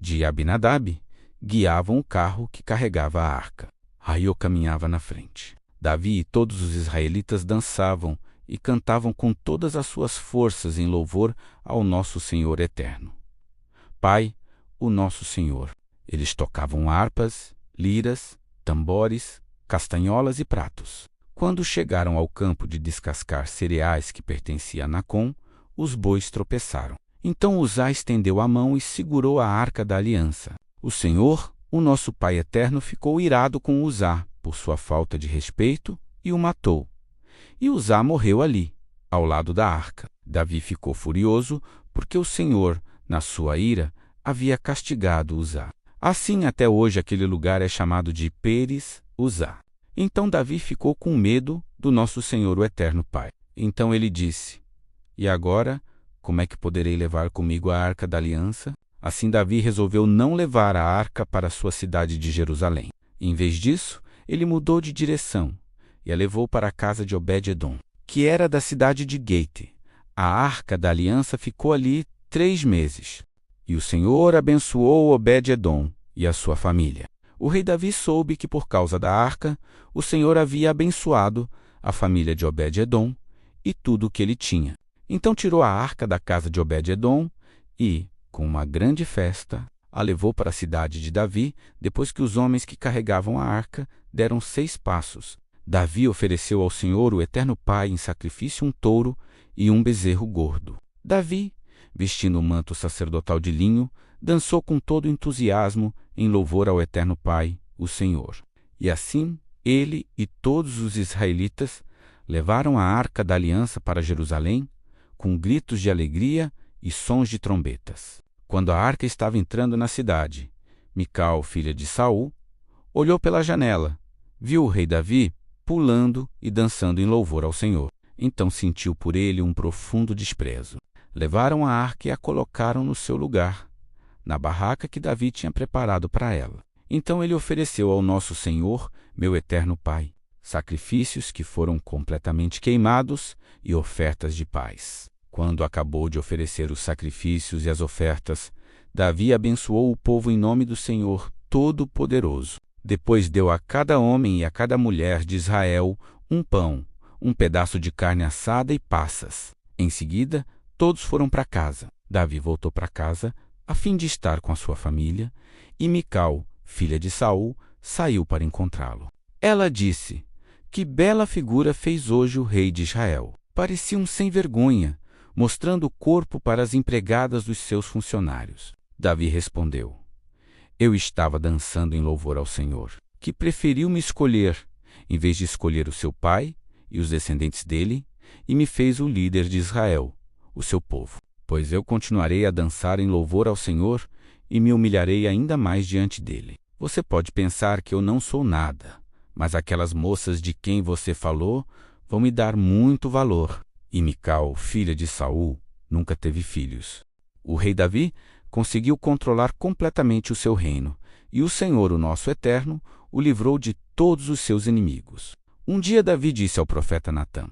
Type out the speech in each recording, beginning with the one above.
de Abinadab, guiavam o carro que carregava a arca. Aiô caminhava na frente. Davi e todos os israelitas dançavam e cantavam com todas as suas forças em louvor ao nosso Senhor eterno. Pai, o nosso Senhor. Eles tocavam harpas, liras, tambores, castanholas e pratos. Quando chegaram ao campo de descascar cereais que pertencia a Nacon, os bois tropeçaram. Então Uzá estendeu a mão e segurou a arca da aliança. O Senhor, o nosso Pai eterno, ficou irado com Uzá por sua falta de respeito e o matou. E Uzá morreu ali, ao lado da arca. Davi ficou furioso porque o Senhor, na sua ira, havia castigado Uzá. Assim até hoje aquele lugar é chamado de Peres-Uzá. Então Davi ficou com medo do nosso Senhor o eterno Pai. Então ele disse: E agora, como é que poderei levar comigo a arca da aliança? Assim Davi resolveu não levar a arca para a sua cidade de Jerusalém. Em vez disso, ele mudou de direção e a levou para a casa de Obed-edom, que era da cidade de Gate. A arca da aliança ficou ali 3 meses. E o Senhor abençoou Obed-edom e a sua família. O rei Davi soube que por causa da arca, o Senhor havia abençoado a família de Obed-edom e tudo o que ele tinha. Então tirou a arca da casa de Obed-edom e, com uma grande festa, a levou para a cidade de Davi, depois que os homens que carregavam a arca deram 6 passos. Davi ofereceu ao Senhor, o eterno Pai, em sacrifício um touro e um bezerro gordo. Davi, vestindo um manto sacerdotal de linho, dançou com todo entusiasmo em louvor ao eterno Pai, o Senhor. E assim, ele e todos os israelitas levaram a arca da aliança para Jerusalém, com gritos de alegria e sons de trombetas. Quando a arca estava entrando na cidade, Mical, filha de Saul, olhou pela janela, viu o rei Davi pulando e dançando em louvor ao Senhor. Então sentiu por ele um profundo desprezo. Levaram a arca e a colocaram no seu lugar, na barraca que Davi tinha preparado para ela. Então ele ofereceu ao nosso Senhor, meu eterno Pai, sacrifícios que foram completamente queimados e ofertas de paz. Quando acabou de oferecer os sacrifícios e as ofertas, Davi abençoou o povo em nome do Senhor Todo-Poderoso. Depois deu a cada homem e a cada mulher de Israel um pão, um pedaço de carne assada e passas. Em seguida, todos foram para casa. Davi voltou para casa a fim de estar com a sua família, e Mical, filha de Saul, saiu para encontrá-lo. Ela disse: Que bela figura fez hoje o rei de Israel. Parecia um sem-vergonha, mostrando o corpo para as empregadas dos seus funcionários. Davi respondeu: Eu estava dançando em louvor ao Senhor, que preferiu me escolher, em vez de escolher o seu pai e os descendentes dele, e me fez o líder de Israel, o seu povo. Pois eu continuarei a dançar em louvor ao Senhor e me humilharei ainda mais diante dele. Você pode pensar que eu não sou nada, mas aquelas moças de quem você falou vão me dar muito valor. E Mical, filha de Saul, nunca teve filhos. O rei Davi conseguiu controlar completamente o seu reino, e o Senhor, o nosso Eterno, o livrou de todos os seus inimigos. Um dia Davi disse ao profeta Natã: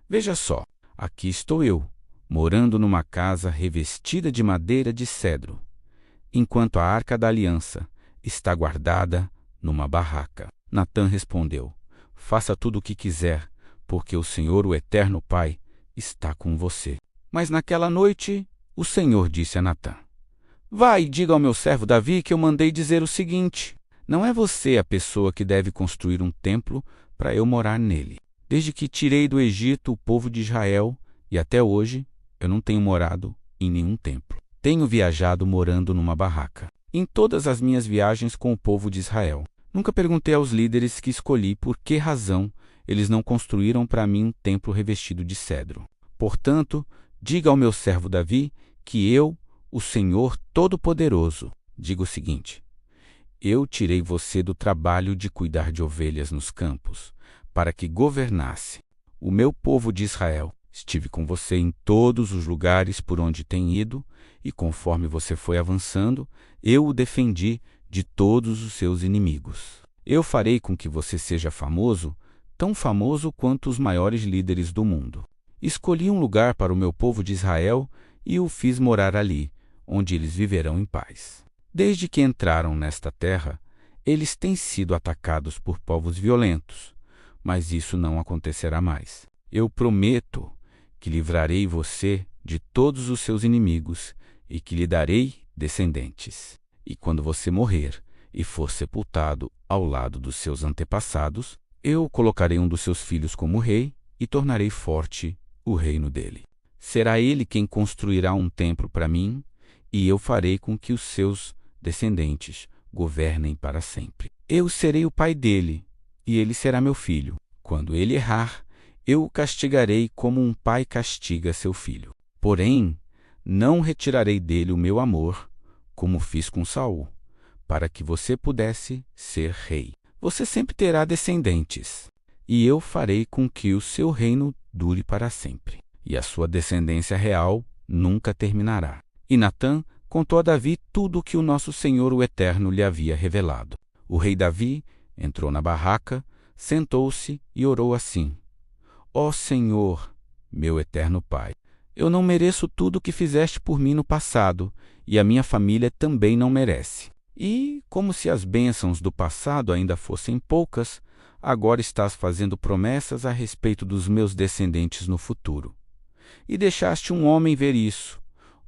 Veja só, aqui estou eu, morando numa casa revestida de madeira de cedro, enquanto a arca da aliança está guardada numa barraca. Natã respondeu: Faça tudo o que quiser, porque o Senhor, o eterno Pai, está com você. Mas naquela noite, o Senhor disse a Natã: Vai e diga ao meu servo Davi que eu mandei dizer o seguinte: Não é você a pessoa que deve construir um templo para eu morar nele. Desde que tirei do Egito o povo de Israel, e até hoje, eu não tenho morado em nenhum templo. Tenho viajado morando numa barraca. Em todas as minhas viagens com o povo de Israel, nunca perguntei aos líderes que escolhi por que razão eles não construíram para mim um templo revestido de cedro. Portanto, diga ao meu servo Davi que eu, o Senhor Todo-Poderoso, digo o seguinte: Eu tirei você do trabalho de cuidar de ovelhas nos campos, para que governasse o meu povo de Israel. Estive com você em todos os lugares por onde tem ido, e conforme você foi avançando, eu o defendi de todos os seus inimigos. Eu farei com que você seja famoso, tão famoso quanto os maiores líderes do mundo. Escolhi um lugar para o meu povo de Israel e o fiz morar ali, onde eles viverão em paz. Desde que entraram nesta terra, eles têm sido atacados por povos violentos, mas isso não acontecerá mais. Eu prometo que livrarei você de todos os seus inimigos e que lhe darei descendentes. E quando você morrer e for sepultado ao lado dos seus antepassados, eu colocarei um dos seus filhos como rei e tornarei forte o reino dele. Será ele quem construirá um templo para mim, e eu farei com que os seus descendentes governem para sempre. Eu serei o pai dele, e ele será meu filho. Quando ele errar, eu o castigarei como um pai castiga seu filho. Porém, não retirarei dele o meu amor, como fiz com Saul, para que você pudesse ser rei. Você sempre terá descendentes, e eu farei com que o seu reino dure para sempre, e a sua descendência real nunca terminará. E Natã contou a Davi tudo o que o nosso Senhor o Eterno lhe havia revelado. O rei Davi entrou na barraca, sentou-se e orou assim: Ó Senhor, meu eterno Pai, eu não mereço tudo o que fizeste por mim no passado, e a minha família também não merece. E, como se as bênçãos do passado ainda fossem poucas, agora estás fazendo promessas a respeito dos meus descendentes no futuro. E deixaste um homem ver isso.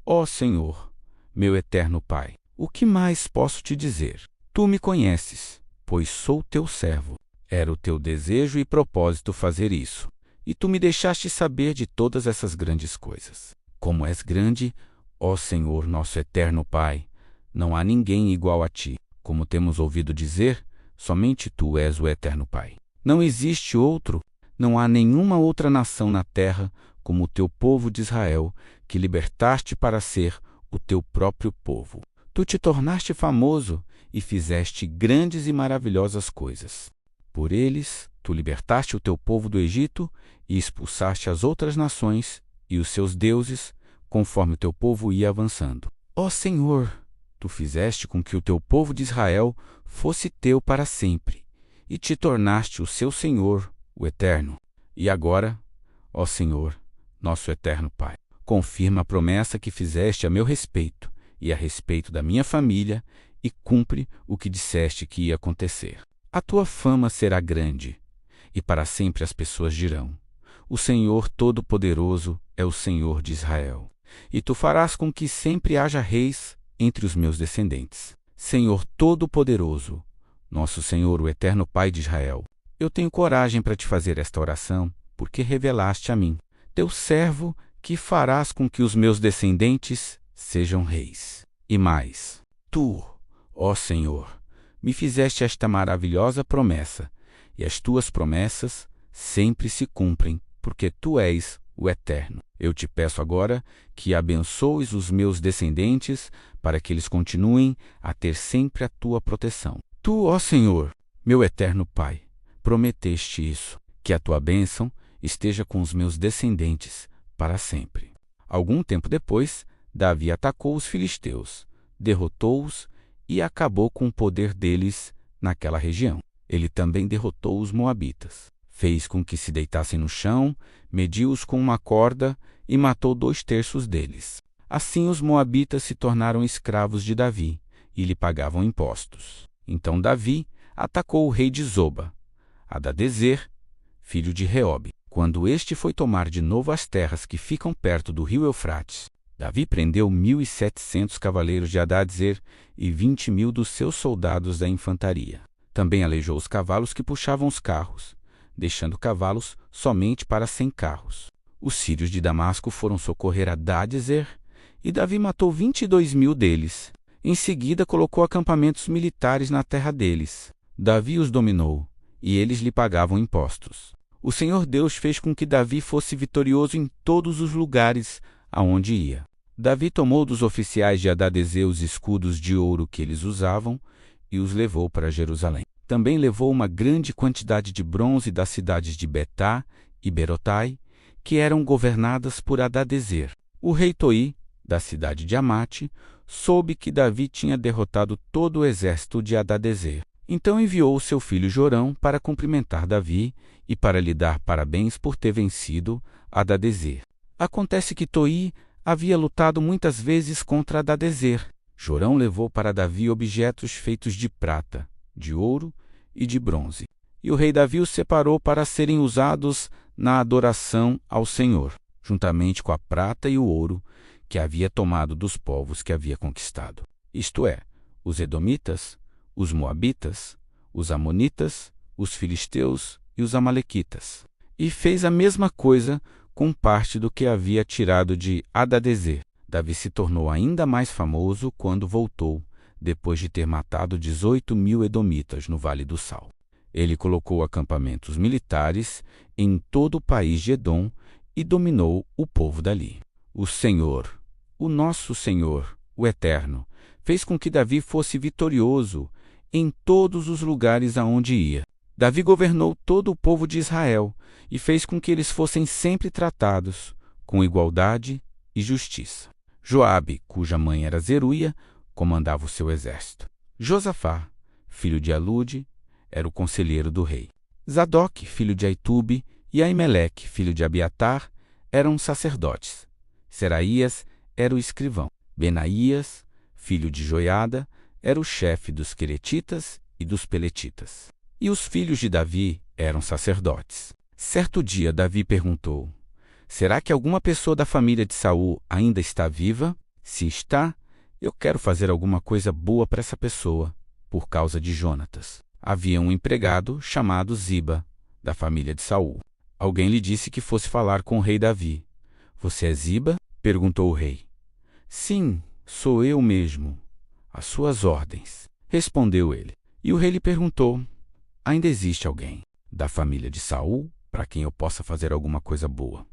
Ó Senhor, meu eterno Pai, o que mais posso te dizer? Tu me conheces, pois sou teu servo. Era o teu desejo e propósito fazer isso, e tu me deixaste saber de todas essas grandes coisas. Como és grande, ó Senhor, nosso eterno Pai, não há ninguém igual a ti. Como temos ouvido dizer, somente tu és o eterno Pai. Não existe outro, não há nenhuma outra nação na terra como o teu povo de Israel, que libertaste para ser o teu próprio povo. Tu te tornaste famoso e fizeste grandes e maravilhosas coisas. Por eles, tu libertaste o teu povo do Egito e expulsaste as outras nações e os seus deuses, conforme o teu povo ia avançando. Ó Senhor, tu fizeste com que o teu povo de Israel fosse teu para sempre, e te tornaste o seu Senhor, o Eterno. E agora, ó Senhor, nosso eterno Pai, confirma a promessa que fizeste a meu respeito e a respeito da minha família, e cumpre o que disseste que ia acontecer. A tua fama será grande, e para sempre as pessoas dirão: o Senhor Todo-Poderoso é o Senhor de Israel. E tu farás com que sempre haja reis entre os meus descendentes. Senhor Todo-Poderoso, nosso Senhor, o eterno Pai de Israel, eu tenho coragem para te fazer esta oração, porque revelaste a mim, teu servo, que farás com que os meus descendentes sejam reis. E mais, tu, ó Senhor, me fizeste esta maravilhosa promessa, e as tuas promessas sempre se cumprem, porque tu és o Eterno. Eu te peço agora que abençoes os meus descendentes, para que eles continuem a ter sempre a tua proteção. Tu, ó Senhor, meu eterno Pai, prometeste isso, que a tua bênção esteja com os meus descendentes para sempre. Algum tempo depois, Davi atacou os filisteus, derrotou-os e acabou com o poder deles naquela região. Ele também derrotou os moabitas. Fez com que se deitassem no chão, mediu-os com uma corda e matou 2/3 deles. Assim os moabitas se tornaram escravos de Davi e lhe pagavam impostos. Então Davi atacou o rei de Zoba, Hadadezer, filho de Reobe. Quando este foi tomar de novo as terras que ficam perto do rio Eufrates, Davi prendeu 1.700 cavaleiros de Hadadezer e 20.000 dos seus soldados da infantaria. Também aleijou os cavalos que puxavam os carros, deixando cavalos somente para 100 carros. Os sírios de Damasco foram socorrer Hadadezer e Davi matou 22.000 deles. Em seguida colocou acampamentos militares na terra deles. Davi os dominou e eles lhe pagavam impostos. O Senhor Deus fez com que Davi fosse vitorioso em todos os lugares aonde ia. Davi tomou dos oficiais de Hadadezer os escudos de ouro que eles usavam e os levou para Jerusalém. Também levou uma grande quantidade de bronze das cidades de Betá e Berotai, que eram governadas por Hadadezer. O rei Toi, da cidade de Amate, soube que Davi tinha derrotado todo o exército de Hadadezer. Então enviou seu filho Jorão para cumprimentar Davi e para lhe dar parabéns por ter vencido Hadadezer. Acontece que Toi havia lutado muitas vezes contra Hadadezer, Jorão levou para Davi objetos feitos de prata, de ouro e de bronze. E o rei Davi os separou para serem usados na adoração ao Senhor, juntamente com a prata e o ouro que havia tomado dos povos que havia conquistado, isto é, os edomitas, os moabitas, os amonitas, os filisteus e os amalequitas. E fez a mesma coisa com parte do que havia tirado de Hadadezer. Davi se tornou ainda mais famoso quando voltou, depois de ter matado 18.000 edomitas no Vale do Sal. Ele colocou acampamentos militares em todo o país de Edom e dominou o povo dali. O Senhor, o nosso Senhor, o Eterno, fez com que Davi fosse vitorioso em todos os lugares aonde ia. Davi governou todo o povo de Israel e fez com que eles fossem sempre tratados com igualdade e justiça. Joabe, cuja mãe era Zeruia, comandava o seu exército. Josafá, filho de Alude, era o conselheiro do rei. Zadok, filho de Aitube, e Aimeleque, filho de Abiatar, eram sacerdotes. Seraías era o escrivão. Benaías, filho de Joiada, era o chefe dos queretitas e dos peletitas. E os filhos de Davi eram sacerdotes. Certo dia, Davi perguntou: será que alguma pessoa da família de Saul ainda está viva? Se está, eu quero fazer alguma coisa boa para essa pessoa, por causa de Jonatas. Havia um empregado chamado Ziba, da família de Saul. Alguém lhe disse que fosse falar com o rei Davi. Você é Ziba? Perguntou o rei. Sim, sou eu mesmo. Às suas ordens, respondeu ele. E o rei lhe perguntou: ainda existe alguém da família de Saul para quem eu possa fazer alguma coisa boa,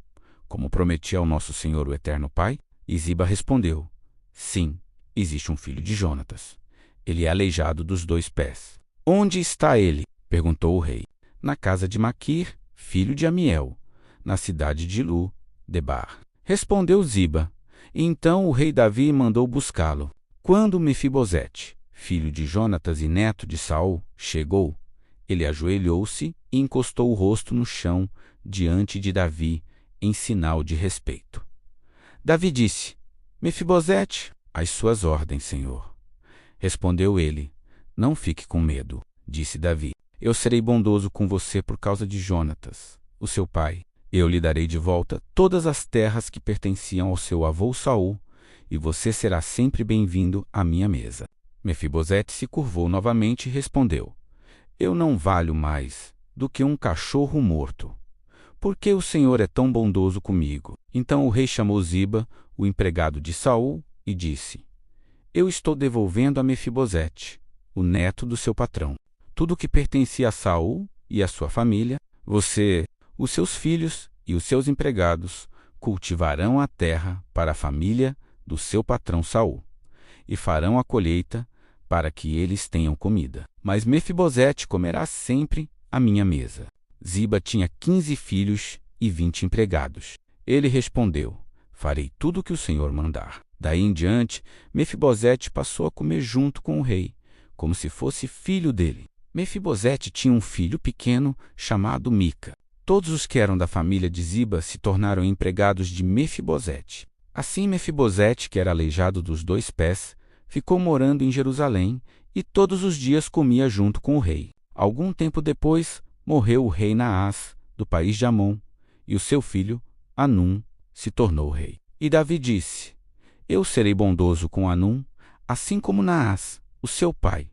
como prometi ao nosso Senhor o Eterno Pai? E Ziba respondeu: sim, existe um filho de Jonatas. Ele é aleijado dos 2 pés. Onde está ele? Perguntou o rei. Na casa de Maquir, filho de Amiel, na cidade de Lu-debar. Respondeu Ziba. Então o rei Davi mandou buscá-lo. Quando Mefibosete, filho de Jonatas e neto de Saul, chegou, ele ajoelhou-se e encostou o rosto no chão diante de Davi, em sinal de respeito. Davi disse: Mefibosete, às suas ordens, senhor. Respondeu ele: não fique com medo, disse Davi. Eu serei bondoso com você por causa de Jonatas, o seu pai. Eu lhe darei de volta todas as terras que pertenciam ao seu avô Saul, e você será sempre bem-vindo à minha mesa. Mefibosete se curvou novamente e respondeu: eu não valho mais do que um cachorro morto. Por que o Senhor é tão bondoso comigo? Então o rei chamou Ziba, o empregado de Saul, e disse: eu estou devolvendo a Mefibosete, o neto do seu patrão, tudo o que pertencia a Saul e a sua família. Você, os seus filhos e os seus empregados cultivarão a terra para a família do seu patrão Saul, e farão a colheita para que eles tenham comida. Mas Mefibosete comerá sempre à minha mesa. Ziba tinha 15 filhos e 20 empregados. Ele respondeu: farei tudo o que o Senhor mandar. Daí em diante, Mefibosete passou a comer junto com o rei, como se fosse filho dele. Mefibosete tinha um filho pequeno chamado Mica. Todos os que eram da família de Ziba se tornaram empregados de Mefibosete. Assim Mefibosete, que era aleijado dos 2 pés, ficou morando em Jerusalém e todos os dias comia junto com o rei. Algum tempo depois, morreu o rei Naás, do país de Amon, e o seu filho, Anum, se tornou rei. E Davi disse: eu serei bondoso com Anum, assim como Naás, o seu pai,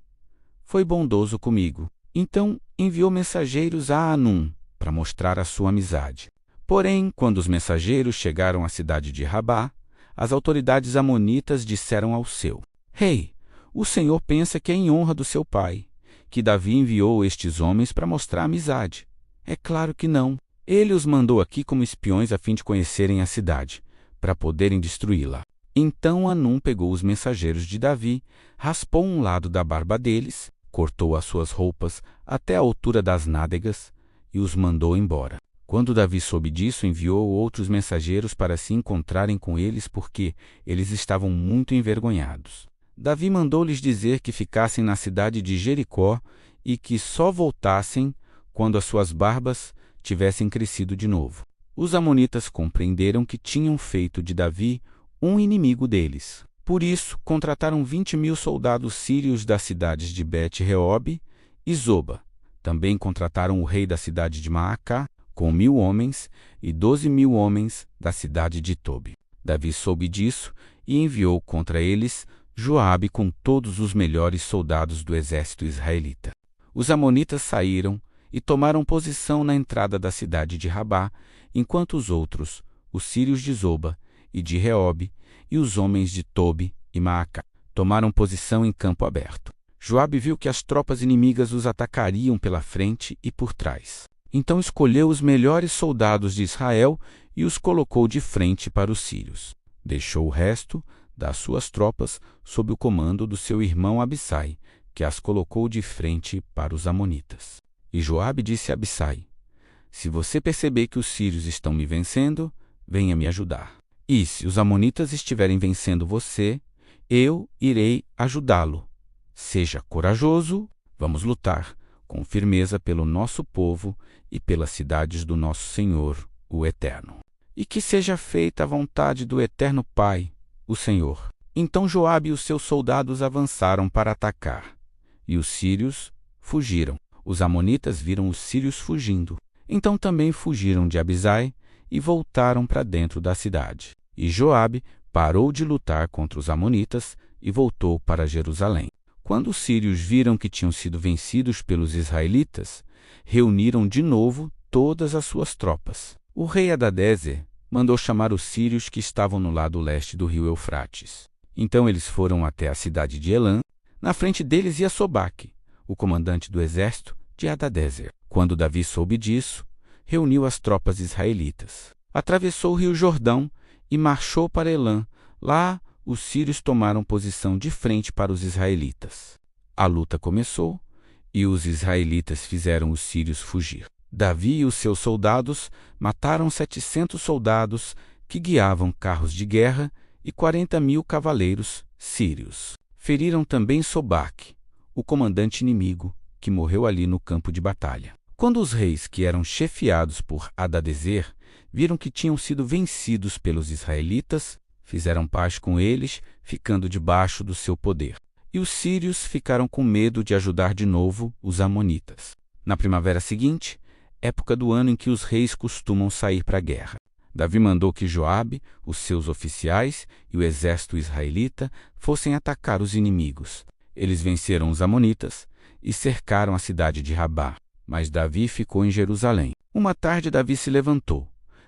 foi bondoso comigo. Então enviou mensageiros a Anum para mostrar a sua amizade. Porém, quando os mensageiros chegaram à cidade de Rabá, as autoridades amonitas disseram ao seu: rei, o Senhor pensa que é em honra do seu pai que Davi enviou estes homens para mostrar amizade. É claro que não. Ele os mandou aqui como espiões a fim de conhecerem a cidade, para poderem destruí-la. Então Anum pegou os mensageiros de Davi, raspou um lado da barba deles, cortou as suas roupas até a altura das nádegas e os mandou embora. Quando Davi soube disso, enviou outros mensageiros para se encontrarem com eles, porque eles estavam muito envergonhados. Davi mandou-lhes dizer que ficassem na cidade de Jericó e que só voltassem quando as suas barbas tivessem crescido de novo. Os amonitas compreenderam que tinham feito de Davi um inimigo deles. Por isso, contrataram 20.000 soldados sírios das cidades de Bet-Reob e Zoba. Também contrataram o rei da cidade de Maacá, com 1.000 homens, e 12.000 homens da cidade de Tobi. Davi soube disso e enviou contra eles Joabe com todos os melhores soldados do exército israelita. Os amonitas saíram e tomaram posição na entrada da cidade de Rabá, enquanto os outros, os sírios de Zoba e de Reob, e os homens de Tobi e Maacá, tomaram posição em campo aberto. Joabe viu que as tropas inimigas os atacariam pela frente e por trás. Então escolheu os melhores soldados de Israel e os colocou de frente para os sírios. Deixou o resto das suas tropas sob o comando do seu irmão Abissai, que as colocou de frente para os amonitas. E Joabe disse a Abissai: se você perceber que os sírios estão me vencendo, venha me ajudar. E se os amonitas estiverem vencendo você, eu irei ajudá-lo. Seja corajoso, vamos lutar com firmeza pelo nosso povo e pelas cidades do nosso Senhor, o Eterno. E que seja feita a vontade do Eterno Pai, o Senhor. Então Joabe e os seus soldados avançaram para atacar, e os sírios fugiram. Os amonitas viram os sírios fugindo. Então também fugiram de Abisai e voltaram para dentro da cidade. E Joabe parou de lutar contra os amonitas e voltou para Jerusalém. Quando os sírios viram que tinham sido vencidos pelos israelitas, reuniram de novo todas as suas tropas. O rei Hadadezer mandou chamar os sírios que estavam no lado leste do rio Eufrates. Então eles foram até a cidade de Elã. Na frente deles ia Sobaque, o comandante do exército de Hadadezer. Quando Davi soube disso, reuniu as tropas israelitas. Atravessou o rio Jordão e marchou para Elã. Lá, os sírios tomaram posição de frente para os israelitas. A luta começou e os israelitas fizeram os sírios fugir. Davi e os seus soldados mataram 700 soldados que guiavam carros de guerra e 40.000 cavaleiros sírios. Feriram também Sobaque, o comandante inimigo, que morreu ali no campo de batalha. Quando os reis que eram chefiados por Hadadezer viram que tinham sido vencidos pelos israelitas, fizeram paz com eles, ficando debaixo do seu poder. E os sírios ficaram com medo de ajudar de novo os amonitas. Na primavera seguinte, época do ano em que os reis costumam sair para a guerra, Davi mandou que Joabe, os seus oficiais e o exército israelita fossem atacar os inimigos. Eles venceram os amonitas e cercaram a cidade de Rabá. Mas Davi ficou em Jerusalém. Uma tarde Davi se levantou,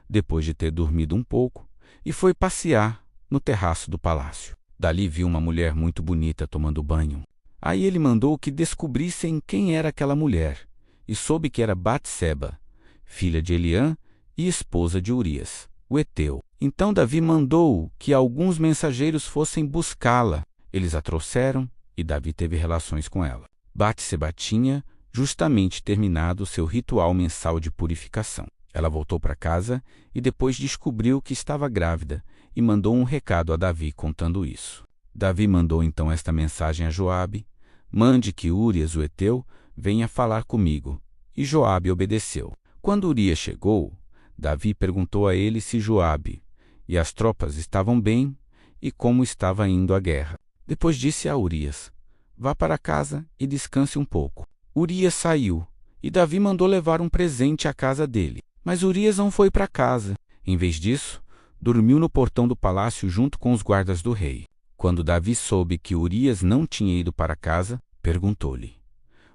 depois de ter dormido um pouco, e foi passear no terraço do palácio. Dali viu uma mulher muito bonita tomando banho. Aí ele mandou que descobrissem quem era aquela mulher, e soube que era Batseba, filha de Eliã e esposa de Urias, o heteu. Então Davi mandou que alguns mensageiros fossem buscá-la. Eles a trouxeram e Davi teve relações com ela. Batseba tinha justamente terminado seu ritual mensal de purificação. Ela voltou para casa e depois descobriu que estava grávida e mandou um recado a Davi contando isso. Davi mandou então esta mensagem a Joabe: mande que Urias, o heteu, venha falar comigo. E Joabe obedeceu. Quando Urias chegou, Davi perguntou a ele se Joabe e as tropas estavam bem e como estava indo a guerra. Depois disse a Urias: vá para casa e descanse um pouco. Urias saiu e Davi mandou levar um presente à casa dele. Mas Urias não foi para casa. Em vez disso, dormiu no portão do palácio junto com os guardas do rei. Quando Davi soube que Urias não tinha ido para casa, perguntou-lhe: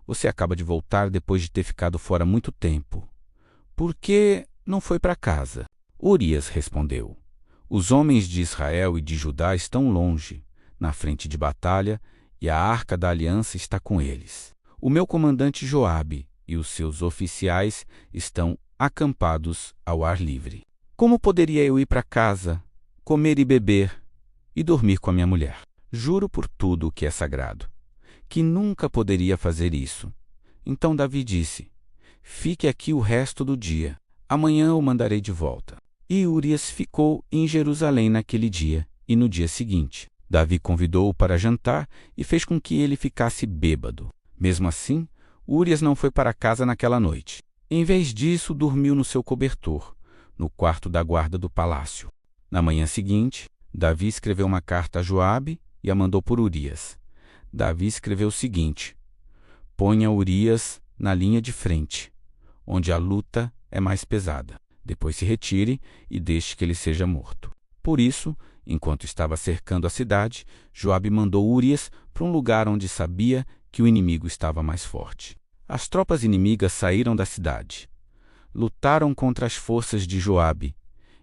você acaba de voltar depois de ter ficado fora muito tempo. Por que não foi para casa? Urias respondeu: os homens de Israel e de Judá estão longe, na frente de batalha, e a arca da aliança está com eles. O meu comandante Joabe e os seus oficiais estão acampados ao ar livre. Como poderia eu ir para casa, comer e beber e dormir com a minha mulher? Juro por tudo o que é sagrado, que nunca poderia fazer isso. Então Davi disse: fique aqui o resto do dia. Amanhã o mandarei de volta. E Urias ficou em Jerusalém naquele dia e no dia seguinte. Davi convidou-o para jantar e fez com que ele ficasse bêbado. Mesmo assim, Urias não foi para casa naquela noite. Em vez disso, dormiu no seu cobertor, no quarto da guarda do palácio. Na manhã seguinte, Davi escreveu uma carta a Joabe e a mandou por Urias. Davi escreveu o seguinte: ponha Urias na linha de frente, onde a luta é mais pesada. Depois se retire e deixe que ele seja morto. Por isso, enquanto estava cercando a cidade, Joabe mandou Urias para um lugar onde sabia que o inimigo estava mais forte. As tropas inimigas saíram da cidade, lutaram contra as forças de Joabe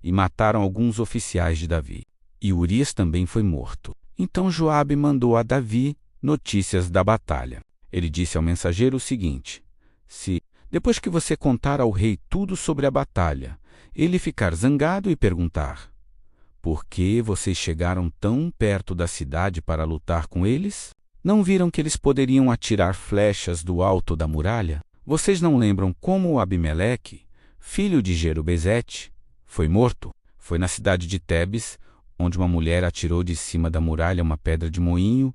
e mataram alguns oficiais de Davi. E Urias também foi morto. Então Joabe mandou a Davi notícias da batalha. Ele disse ao mensageiro o seguinte: se, depois que você contar ao rei tudo sobre a batalha, ele ficar zangado e perguntar: por que vocês chegaram tão perto da cidade para lutar com eles? Não viram que eles poderiam atirar flechas do alto da muralha? Vocês não lembram como Abimeleque, filho de Jerubezete, foi morto? Foi na cidade de Tebes, onde uma mulher atirou de cima da muralha uma pedra de moinho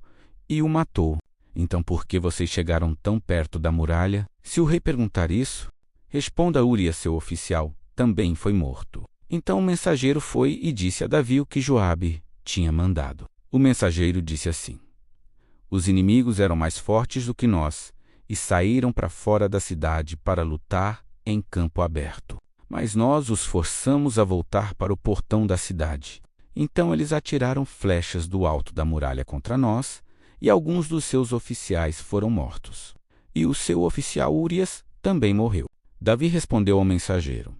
e o matou. Então por que vocês chegaram tão perto da muralha? Se o rei perguntar isso, responda a Urias, seu oficial, também foi morto. Então o mensageiro foi e disse a Davi o que Joabe tinha mandado. O mensageiro disse assim: os inimigos eram mais fortes do que nós e saíram para fora da cidade para lutar em campo aberto. Mas nós os forçamos a voltar para o portão da cidade. Então eles atiraram flechas do alto da muralha contra nós, e alguns dos seus oficiais foram mortos. E o seu oficial Urias também morreu. Davi respondeu ao mensageiro: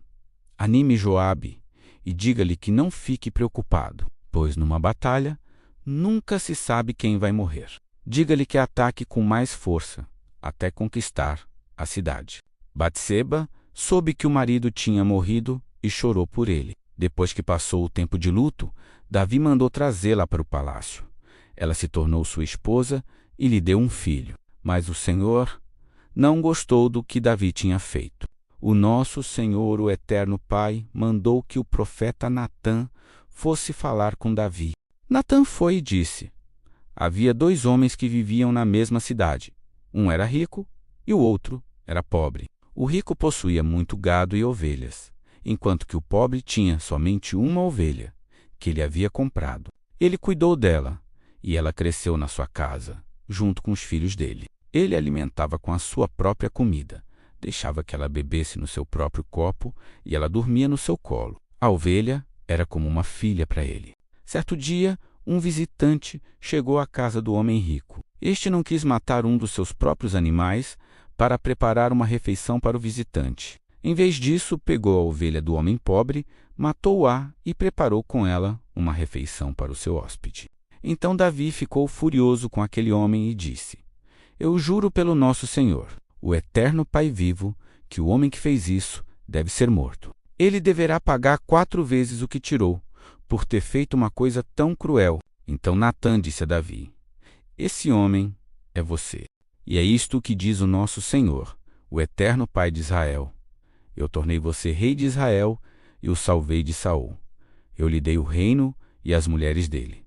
anime Joabe e diga-lhe que não fique preocupado, pois numa batalha nunca se sabe quem vai morrer. Diga-lhe que ataque com mais força, até conquistar a cidade. Batseba soube que o marido tinha morrido e chorou por ele. Depois que passou o tempo de luto, Davi mandou trazê-la para o palácio. Ela se tornou sua esposa e lhe deu um filho. Mas o Senhor não gostou do que Davi tinha feito. O nosso Senhor, o Eterno Pai, mandou que o profeta Natã fosse falar com Davi. Natã foi e disse: havia 2 homens que viviam na mesma cidade. Um era rico e o outro era pobre. O rico possuía muito gado e ovelhas, enquanto que o pobre tinha somente uma ovelha, que ele havia comprado. Ele cuidou dela, e ela cresceu na sua casa, junto com os filhos dele. Ele a alimentava com a sua própria comida, deixava que ela bebesse no seu próprio copo e ela dormia no seu colo. A ovelha era como uma filha para ele. Certo dia, um visitante chegou à casa do homem rico. Este não quis matar um dos seus próprios animais para preparar uma refeição para o visitante. Em vez disso, pegou a ovelha do homem pobre, matou-a e preparou com ela uma refeição para o seu hóspede. Então Davi ficou furioso com aquele homem e disse: eu juro pelo nosso Senhor, o eterno Pai vivo, que o homem que fez isso deve ser morto. Ele deverá pagar 4 vezes o que tirou, por ter feito uma coisa tão cruel. Então Natã disse a Davi: esse homem é você. E é isto que diz o nosso Senhor, o eterno Pai de Israel: eu tornei você rei de Israel e o salvei de Saul. Eu lhe dei o reino e as mulheres dele.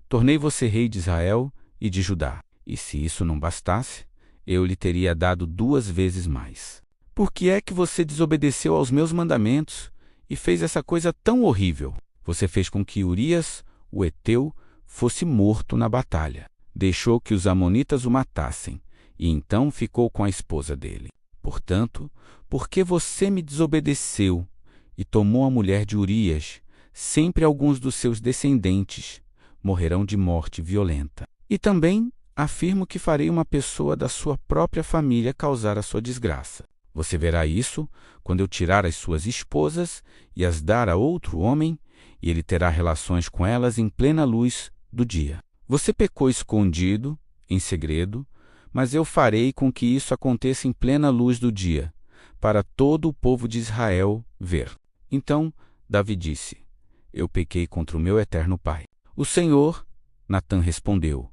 Tornei você rei de Israel e de Judá. E se isso não bastasse, eu lhe teria dado 2 vezes mais. Por que é que você desobedeceu aos meus mandamentos e fez essa coisa tão horrível? Você fez com que Urias, o heteu, fosse morto na batalha. Deixou que os amonitas o matassem, e então ficou com a esposa dele. Portanto, porque você me desobedeceu e tomou a mulher de Urias, sempre alguns dos seus descendentes morrerão de morte violenta. E também afirmo que farei uma pessoa da sua própria família causar a sua desgraça. Você verá isso quando eu tirar as suas esposas e as dar a outro homem, e ele terá relações com elas em plena luz do dia. Você pecou escondido, em segredo, mas eu farei com que isso aconteça em plena luz do dia, para todo o povo de Israel ver. Então Davi disse: eu pequei contra o meu eterno Pai. O Senhor, Natã respondeu,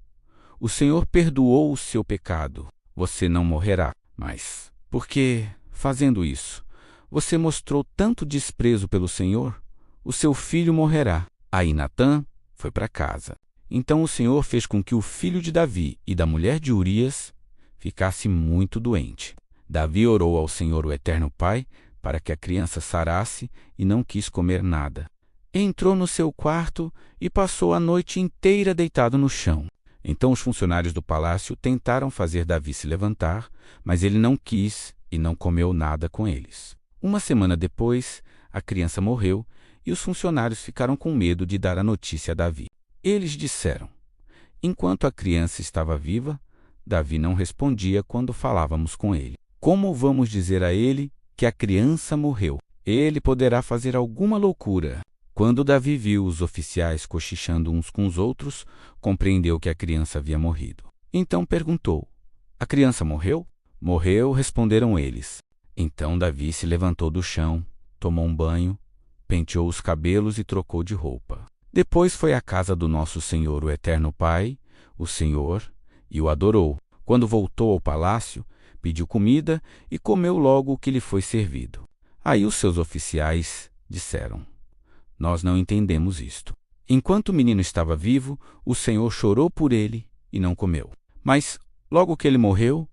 o Senhor perdoou o seu pecado. Você não morrerá. Mas, porque, fazendo isso, você mostrou tanto desprezo pelo Senhor, o seu filho morrerá. Aí Natã foi para casa. Então o Senhor fez com que o filho de Davi e da mulher de Urias ficasse muito doente. Davi orou ao Senhor, o eterno Pai, para que a criança sarasse e não quis comer nada. entrou no seu quarto e passou a noite inteira deitado no chão. Então os funcionários do palácio tentaram fazer Davi se levantar, mas ele não quis e não comeu nada com eles. Uma semana depois, a criança morreu e os funcionários ficaram com medo de dar a notícia a Davi. Eles disseram: enquanto a criança estava viva, Davi não respondia quando falávamos com ele. Como vamos dizer a ele que a criança morreu? Ele poderá fazer alguma loucura. Quando Davi viu os oficiais cochichando uns com os outros, compreendeu que a criança havia morrido. Então perguntou: a criança morreu? Morreu, responderam eles. Então Davi se levantou do chão, tomou um banho, penteou os cabelos e trocou de roupa. Depois foi à casa do nosso Senhor, o Eterno Pai, o Senhor, e o adorou. Quando voltou ao palácio, pediu comida e comeu logo o que lhe foi servido. Aí os seus oficiais disseram: nós não entendemos isto. Enquanto o menino estava vivo, o Senhor chorou por ele e não comeu. Mas, logo que ele morreu,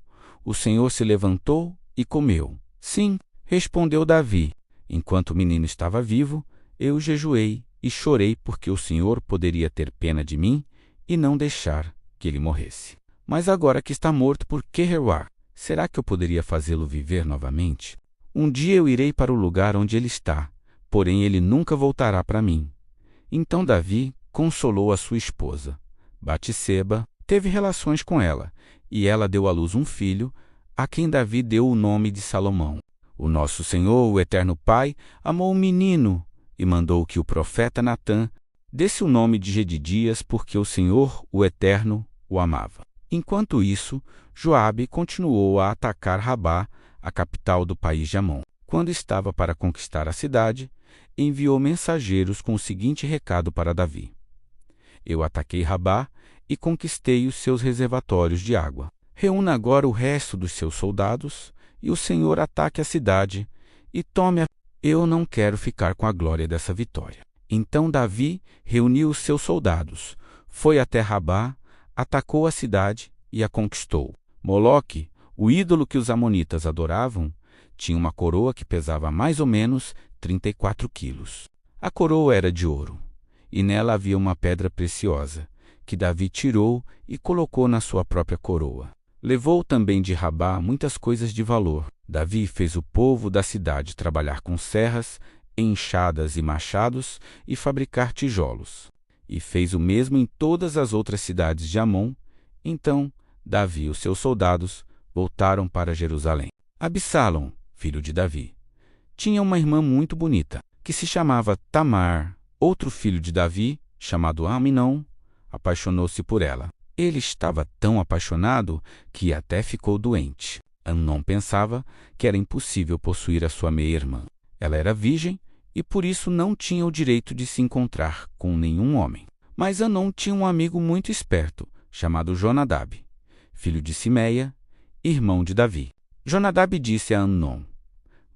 o Senhor se levantou e comeu. Sim, respondeu Davi, enquanto o menino estava vivo, eu jejuei e chorei porque o Senhor poderia ter pena de mim e não deixar que ele morresse. Mas agora que está morto por Quereuá, será que eu poderia fazê-lo viver novamente? Um dia eu irei para o lugar onde ele está, porém ele nunca voltará para mim. Então Davi consolou a sua esposa. Batseba teve relações com ela, e ela deu à luz um filho, a quem Davi deu o nome de Salomão. O nosso Senhor, o Eterno Pai, amou o menino e mandou que o profeta Natã desse o nome de Jedidias, porque o Senhor, o Eterno, o amava. Enquanto isso, Joabe continuou a atacar Rabá, a capital do país de Amon. Quando estava para conquistar a cidade, enviou mensageiros com o seguinte recado para Davi: eu ataquei Rabá e conquistei os seus reservatórios de água. Reúna agora o resto dos seus soldados e o Senhor ataque a cidade e tome-a. Eu não quero ficar com a glória dessa vitória. Então Davi reuniu os seus soldados, foi até Rabá, atacou a cidade e a conquistou. Moloque, o ídolo que os amonitas adoravam, tinha uma coroa que pesava mais ou menos 34 quilos. A coroa era de ouro, e nela havia uma pedra preciosa, que Davi tirou e colocou na sua própria coroa. Levou também de Rabá muitas coisas de valor. Davi fez o povo da cidade trabalhar com serras, enxadas e machados e fabricar tijolos. E fez o mesmo em todas as outras cidades de Amon. Então Davi e os seus soldados voltaram para Jerusalém. Absalão, filho de Davi, tinha uma irmã muito bonita, que se chamava Tamar. Outro filho de Davi, chamado Aminon, apaixonou-se por ela. Ele estava tão apaixonado que até ficou doente. Amnon pensava que era impossível possuir a sua meia-irmã. Ela era virgem e por isso não tinha o direito de se encontrar com nenhum homem. Mas Amnon tinha um amigo muito esperto, chamado Jonadab, filho de Simeia, irmão de Davi. Jonadab disse a Amnon: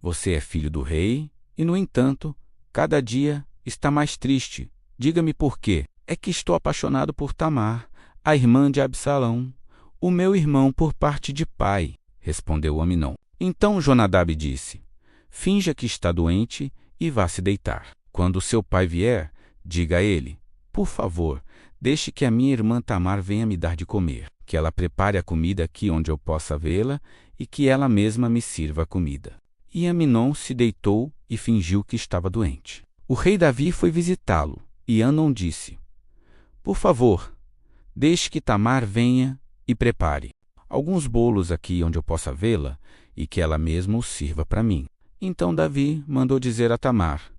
você é filho do rei e, no entanto, cada dia está mais triste. Diga-me por quê. É que estou apaixonado por Tamar, a irmã de Absalão, o meu irmão por parte de pai, respondeu Aminon. Então Jonadab disse: finja que está doente e vá se deitar. Quando seu pai vier, diga a ele: por favor, deixe que a minha irmã Tamar venha me dar de comer, que ela prepare a comida aqui onde eu possa vê-la e que ela mesma me sirva a comida. E Aminon se deitou e fingiu que estava doente. O rei Davi foi visitá-lo, e Amnon disse: por favor, deixe que Tamar venha e prepare alguns bolos aqui onde eu possa vê-la e que ela mesma os sirva para mim. Então Davi mandou dizer a Tamar: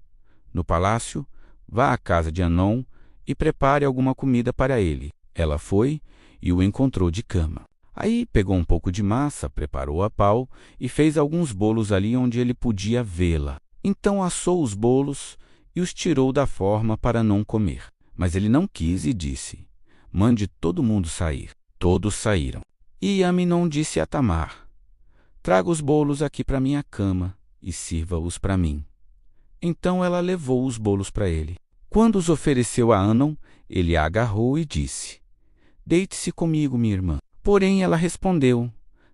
no palácio, vá à casa de Amnon e prepare alguma comida para ele. Ela foi e o encontrou de cama. Aí pegou um pouco de massa, preparou a pau e fez alguns bolos ali onde ele podia vê-la. Então assou os bolos e os tirou da forma para não comer. Mas ele não quis e disse: mande todo mundo sair. Todos saíram. E Aminon disse a Tamar: traga os bolos aqui para minha cama e sirva-os para mim. Então ela levou os bolos para ele. Quando os ofereceu a Amnon, ele a agarrou e disse: deite-se comigo, minha irmã. Porém ela respondeu: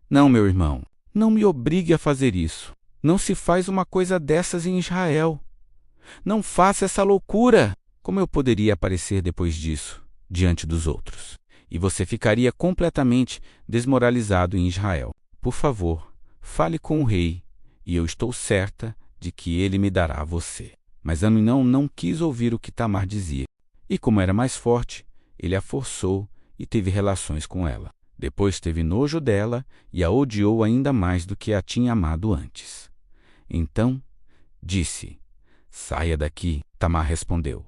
não, meu irmão, não me obrigue a fazer isso. Não se faz uma coisa dessas em Israel. Não faça essa loucura! Como eu poderia aparecer depois disso, diante dos outros? E você ficaria completamente desmoralizado em Israel. Por favor, fale com o rei, e eu estou certa de que ele me dará você. Mas Aminon não quis ouvir o que Tamar dizia. E como era mais forte, ele a forçou e teve relações com ela. Depois teve nojo dela e a odiou ainda mais do que a tinha amado antes. Então disse: Saia daqui. Tamar respondeu: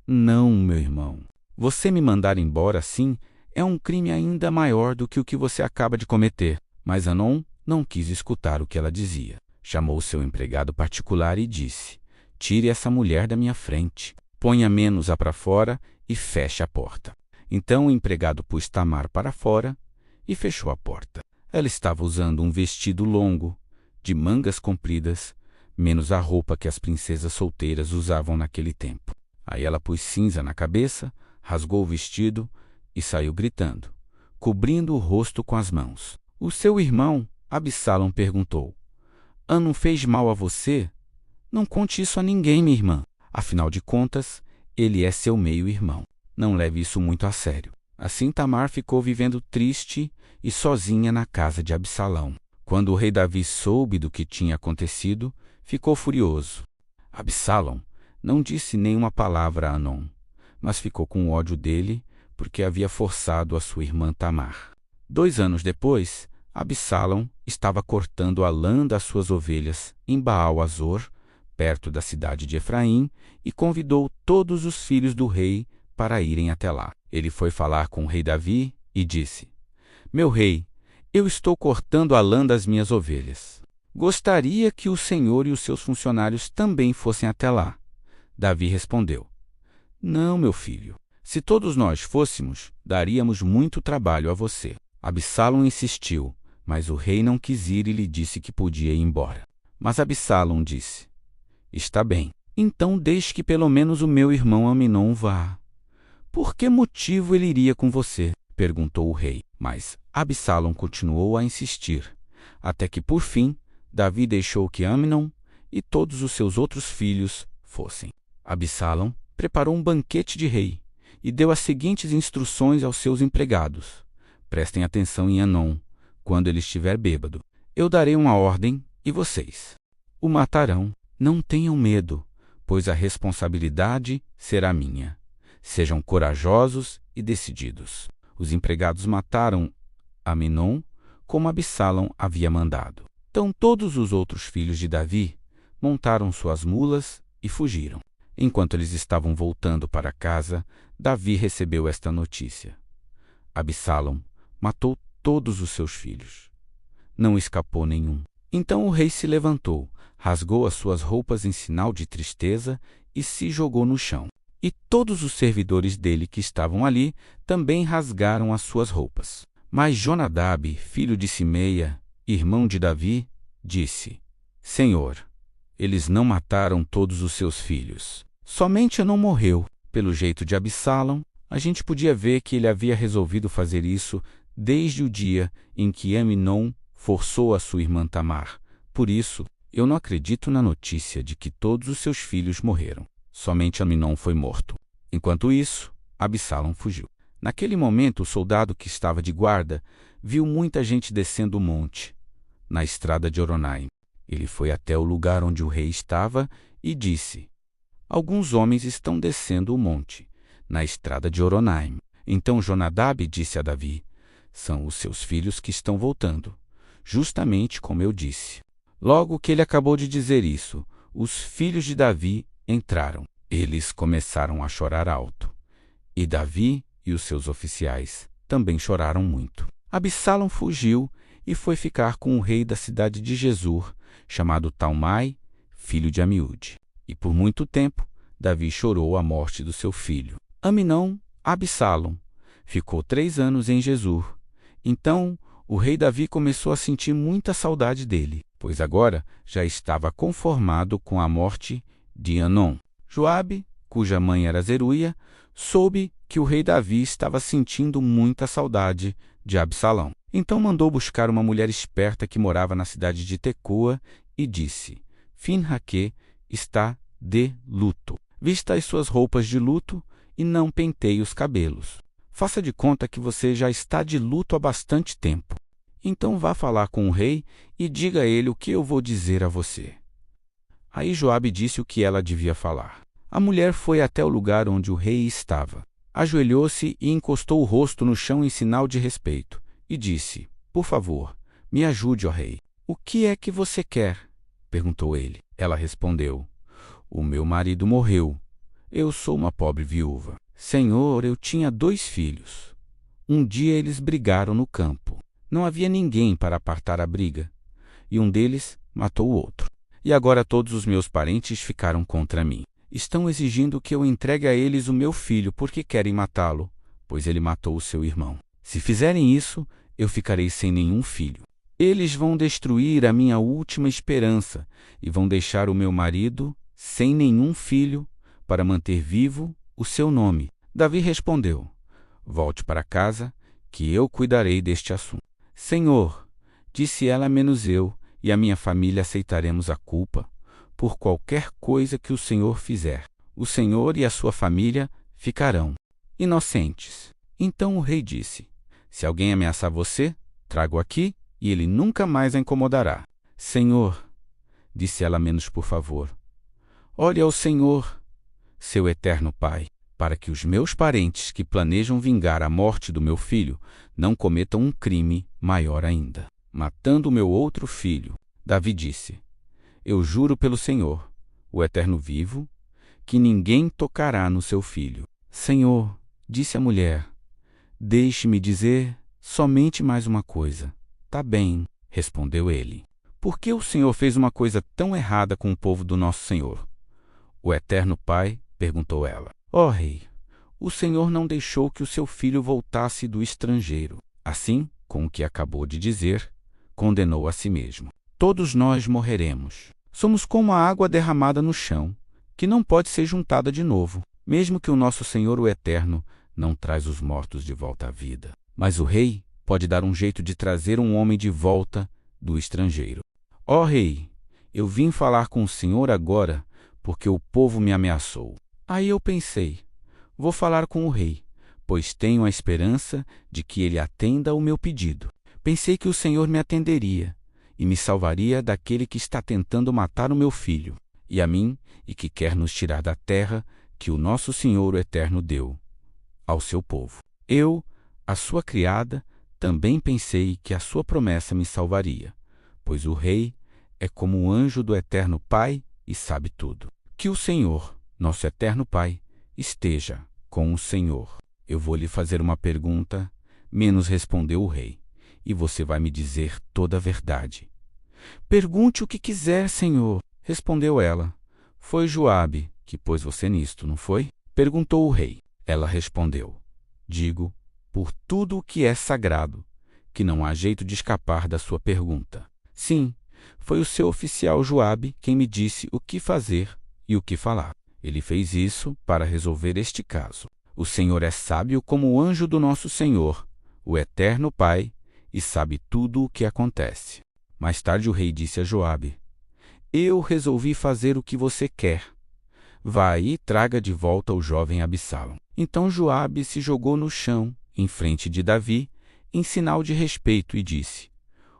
Não, meu irmão. Você me mandar embora assim é um crime ainda maior do que o que você acaba de cometer. Mas Anon não quis escutar o que ela dizia. Chamou seu empregado particular e disse: Tire essa mulher da minha frente. Ponha menos-a para fora e feche a porta. Então o empregado pôs Tamar para fora e fechou a porta. Ela estava usando um vestido longo, de mangas compridas, menos a roupa que as princesas solteiras usavam naquele tempo. Aí ela pôs cinza na cabeça, rasgou o vestido e saiu gritando, cobrindo o rosto com as mãos. O seu irmão, Absalão, perguntou: Anon fez mal a você? Não conte isso a ninguém, minha irmã. Afinal de contas, ele é seu meio-irmão. Não leve isso muito a sério. Assim Tamar ficou vivendo triste e sozinha na casa de Absalão. Quando o rei Davi soube do que tinha acontecido, ficou furioso. Absalão não disse nenhuma palavra a Anon, mas ficou com ódio dele porque havia forçado a sua irmã Tamar. 2 anos depois, Absalão estava cortando a lã das suas ovelhas em Baal-Azor, perto da cidade de Efraim, e convidou todos os filhos do rei para irem até lá. Ele foi falar com o rei Davi e disse: Meu rei, eu estou cortando a lã das minhas ovelhas. Gostaria que o senhor e os seus funcionários também fossem até lá. Davi respondeu: Não, meu filho. Se todos nós fôssemos, daríamos muito trabalho a você. Absalão insistiu, mas o rei não quis ir e lhe disse que podia ir embora. Mas Absalão disse: Está bem, então deixe que pelo menos o meu irmão Aminon vá. Por que motivo ele iria com você? Perguntou o rei. Mas Absalão continuou a insistir, até que, por fim, Davi deixou que Aminon e todos os seus outros filhos fossem. Absalão preparou um banquete de rei e deu as seguintes instruções aos seus empregados: Prestem atenção em Anon, quando ele estiver bêbado. Eu darei uma ordem e vocês o matarão. Não tenham medo, pois a responsabilidade será minha. Sejam corajosos e decididos. Os empregados mataram Aminon como Absalão havia mandado. Então todos os outros filhos de Davi montaram suas mulas e fugiram. Enquanto eles estavam voltando para casa, Davi recebeu esta notícia: Absalão matou todos os seus filhos. Não escapou nenhum. Então o rei se levantou, rasgou as suas roupas em sinal de tristeza e se jogou no chão. E todos os servidores dele que estavam ali também rasgaram as suas roupas. Mas Jonadab, filho de Simeia, irmão de Davi, disse: Senhor, eles não mataram todos os seus filhos. Somente Anon morreu. Pelo jeito de Absalão, a gente podia ver que ele havia resolvido fazer isso desde o dia em que Aminon forçou a sua irmã Tamar. Por isso, eu não acredito na notícia de que todos os seus filhos morreram. Somente Aminon foi morto. Enquanto isso, Absalão fugiu. Naquele momento, o soldado que estava de guarda viu muita gente descendo o monte, na estrada de Oronaim. Ele foi até o lugar onde o rei estava e disse: Alguns homens estão descendo o monte, na estrada de Oronaim. Então Jonadab disse a Davi: São os seus filhos que estão voltando, justamente como eu disse. Logo que ele acabou de dizer isso, os filhos de Davi entraram. Eles começaram a chorar alto. E Davi e os seus oficiais também choraram muito. Absalão fugiu e foi ficar com o rei da cidade de Gesur, chamado Talmai, filho de Amiúde. E por muito tempo, Davi chorou a morte do seu filho. Aminon, Absalão, ficou 3 anos em Gesur. Então, o rei Davi começou a sentir muita saudade dele, pois agora já estava conformado com a morte de Anon. Joabe, cuja mãe era Zeruia, soube que o rei Davi estava sentindo muita saudade de Absalão. Então mandou buscar uma mulher esperta que morava na cidade de Tecoa e disse: Finhaque está de luto. Vista as suas roupas de luto e não penteie os cabelos. Faça de conta que você já está de luto há bastante tempo. Então vá falar com o rei e diga a ele o que eu vou dizer a você. Aí Joabe disse o que ela devia falar. A mulher foi até o lugar onde o rei estava. Ajoelhou-se e encostou o rosto no chão em sinal de respeito, e disse: Por favor, me ajude, ó rei. O que é que você quer? Perguntou ele. Ela respondeu: O meu marido morreu. Eu sou uma pobre viúva. Senhor, eu tinha 2 filhos. Um dia eles brigaram no campo. Não havia ninguém para apartar a briga, e um deles matou o outro. E agora todos os meus parentes ficaram contra mim. Estão exigindo que eu entregue a eles o meu filho porque querem matá-lo, pois ele matou o seu irmão. Se fizerem isso, eu ficarei sem nenhum filho. Eles vão destruir a minha última esperança e vão deixar o meu marido sem nenhum filho para manter vivo o seu nome. Davi respondeu: Volte para casa, que eu cuidarei deste assunto. Senhor, disse ela, menos eu e a minha família aceitaremos a culpa por qualquer coisa que o Senhor fizer. O Senhor e a sua família ficarão inocentes. Então o rei disse: Se alguém ameaçar você, traga-o aqui e ele nunca mais a incomodará. Senhor, disse ela, menos por favor, olhe ao Senhor, seu eterno Pai, para que os meus parentes que planejam vingar a morte do meu filho não cometam um crime maior ainda, matando o meu outro filho. Davi disse: Eu juro pelo Senhor, o eterno vivo, que ninguém tocará no seu filho. Senhor, disse a mulher, deixe-me dizer somente mais uma coisa. Tá bem, respondeu ele. Por que o Senhor fez uma coisa tão errada com o povo do nosso Senhor? O eterno Pai, perguntou ela. Ó rei, o Senhor não deixou que o seu filho voltasse do estrangeiro. Assim, com o que acabou de dizer, condenou a si mesmo. Todos nós morreremos. Somos como a água derramada no chão, que não pode ser juntada de novo, mesmo que o nosso Senhor, o Eterno, não traz os mortos de volta à vida. Mas o rei pode dar um jeito de trazer um homem de volta do estrangeiro. Ó rei, eu vim falar com o Senhor agora, porque o povo me ameaçou. Aí eu pensei, vou falar com o rei, pois tenho a esperança de que ele atenda ao meu pedido. Pensei que o Senhor me atenderia e me salvaria daquele que está tentando matar o meu filho, e a mim, e que quer nos tirar da terra que o nosso Senhor o Eterno deu ao seu povo. Eu, a sua criada, também pensei que a sua promessa me salvaria, pois o rei é como um anjo do Eterno Pai e sabe tudo. Que o Senhor, nosso Eterno Pai, esteja com o Senhor. Eu vou lhe fazer uma pergunta, menos respondeu o rei, e você vai me dizer toda a verdade. Pergunte o que quiser, Senhor, respondeu ela. Foi Joabe que pôs você nisto, não foi? Perguntou o rei. Ela respondeu: Digo, por tudo o que é sagrado, que não há jeito de escapar da sua pergunta. Sim, foi o seu oficial Joabe quem me disse o que fazer e o que falar. Ele fez isso para resolver este caso. O Senhor é sábio como o anjo do nosso Senhor, o Eterno Pai, e sabe tudo o que acontece. Mais tarde o rei disse a Joabe: Eu resolvi fazer o que você quer. Vá e traga de volta o jovem Absalão. Então Joabe se jogou no chão, em frente de Davi, em sinal de respeito, e disse: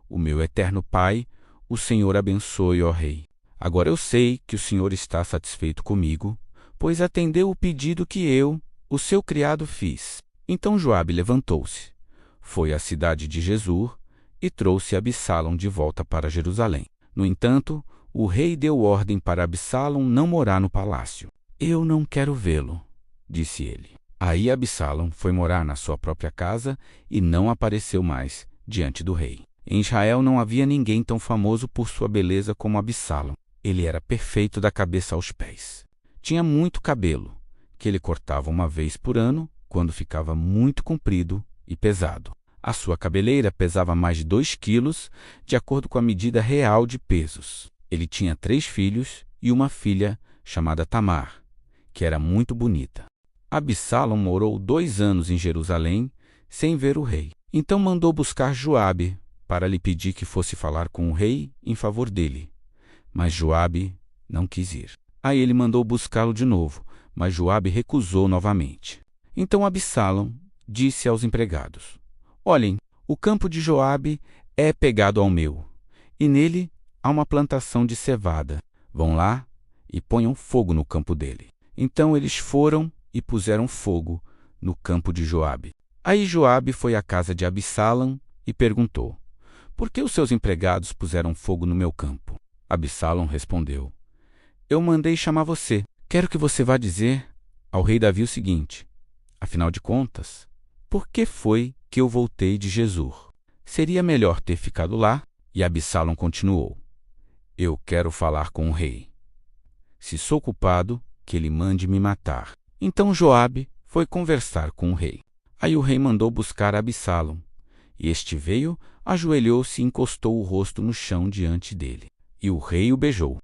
O meu eterno Pai, o Senhor abençoe, ó rei. Agora eu sei que o Senhor está satisfeito comigo, pois atendeu o pedido que eu, o seu criado, fiz. Então Joabe levantou-se, foi à cidade de Jesur e trouxe Absalão de volta para Jerusalém. No entanto, o rei deu ordem para Absalão não morar no palácio. Eu não quero vê-lo, disse ele. Aí Absalão foi morar na sua própria casa e não apareceu mais diante do rei. Em Israel não havia ninguém tão famoso por sua beleza como Absalão. Ele era perfeito da cabeça aos pés. Tinha muito cabelo, que ele cortava uma vez por ano, quando ficava muito comprido e pesado. A sua cabeleira pesava mais de 2 quilos, de acordo com a medida real de pesos. Ele tinha 3 filhos e uma filha chamada Tamar, que era muito bonita. Absalão morou 2 anos em Jerusalém, sem ver o rei. Então mandou buscar Joabe, para lhe pedir que fosse falar com o rei em favor dele. Mas Joabe não quis ir. Aí ele mandou buscá-lo de novo, mas Joabe recusou novamente. Então Absalão disse aos empregados: Olhem, o campo de Joabe é pegado ao meu, e nele há uma plantação de cevada. Vão lá e ponham fogo no campo dele. Então eles foram e puseram fogo no campo de Joabe. Aí Joabe foi à casa de Absalão e perguntou: Por que os seus empregados puseram fogo no meu campo? Absalão respondeu: Eu mandei chamar você. Quero que você vá dizer ao rei Davi o seguinte: Afinal de contas, por que foi que eu voltei de Jesur? Seria melhor ter ficado lá. E Absalão continuou: Eu quero falar com o rei. Se sou culpado, que ele mande me matar. Então Joabe foi conversar com o rei. Aí o rei mandou buscar Absalão. E este veio, ajoelhou-se e encostou o rosto no chão diante dele. E o rei o beijou.